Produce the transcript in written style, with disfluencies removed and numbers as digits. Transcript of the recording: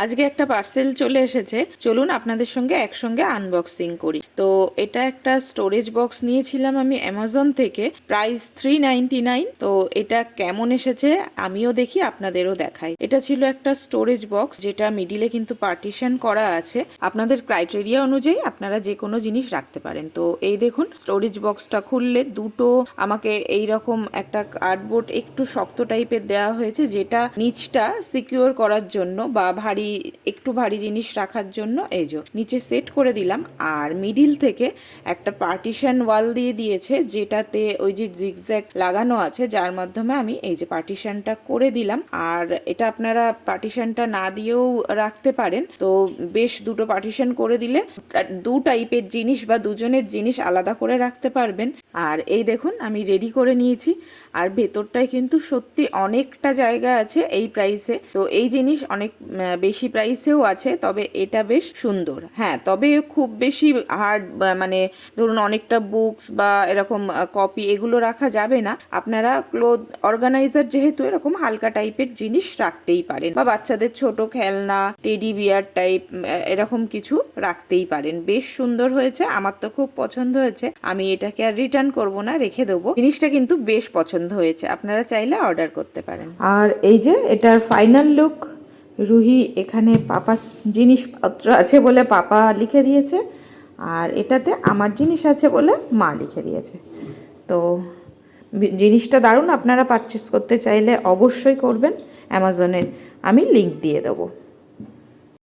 আজকে একটা পার্সেল চলে এসেছে, চলুন আপনাদের সঙ্গে একসঙ্গে আনবক্সিং করি। তো এটা একটা স্টোরেজ বক্স নিয়েছিলাম আমি অ্যামাজন থেকে, প্রাইস 399। তো এটা কেমন এসেছে আমিও দেখি, আপনাদেরও দেখাই। এটা ছিল একটা স্টোরেজ বক্স, যেটা মিডিলে কিন্তু পার্টিশন করা আছে। আপনাদের ক্রাইটেরিয়া অনুযায়ী আপনারা যে কোনো জিনিস রাখতে পারেন। তো এই দেখুন, স্টোরেজ বক্সটা খুললে দুটো আমাকে এইরকম একটা কার্ডবোর্ড একটু শক্ত টাইপের দেওয়া হয়েছে, যেটা নিচটা সিকিউর করার জন্য বা একটু ভারী জিনিস রাখার জন্য এই যে নিচে সেট করে দিলাম। আর মিডিল থেকে একটা পার্টিশন ওয়াল দিয়ে দিয়েছে, যেটাতে ওই যে জিগজ্যাগ লাগানো আছে, যার মাধ্যমে আমি এই যে পার্টিশনটা করে দিলাম। আর এটা আপনারা পার্টিশনটা না দিয়েও রাখতে পারেন। তো বেশ দুটো পার্টিশন করে দিলে দু টাইপের জিনিস বা দুজনের জিনিস আলাদা করে রাখতে পারবেন। আর এই দেখুন আমি রেডি করে নিয়েছি। আর ভেতরটায় কিন্তু সত্যি অনেকটা জায়গা আছে এই প্রাইসে। তো এই জিনিস অনেক বেশি প্রাইসেও আছে, তবে এটা বেশ সুন্দর। হ্যাঁ, তবে খুব বেশি হার্ড, মানে ধরুন অনেকটা বুকস বা এরকম কপি এগুলো রাখা যাবে না। আপনারা ক্লোথ অর্গানাইজার যেহেতু, এরকম হালকা টাইপের জিনিস রাখতেই পারেন, বা বাচ্চাদের ছোট খেলনা, টেডি বিয়ার টাইপ এরকম কিছু রাখতেই পারেন। বেশ সুন্দর হয়েছে, আমার তো খুব পছন্দ হয়েছে। আমি এটাকে আর রিটার্ন করব না, রেখে দেবো। জিনিসটা কিন্তু বেশ পছন্দ হয়েছে, আপনারা চাইলে অর্ডার করতে পারেন। আর এই যে এটার ফাইনাল লুক। রুহি এখানে পাপা জিনিসপত্র আছে বলে পাপা লিখে দিয়েছে, আর এটাতে আমার জিনিস আছে বলে মা লিখে দিয়েছে। তো জিনিসটা দারুণ, আপনারা পারচেস করতে চাইলে অবশ্যই করবেন অ্যামাজনে, আমি লিংক দিয়ে দেবো।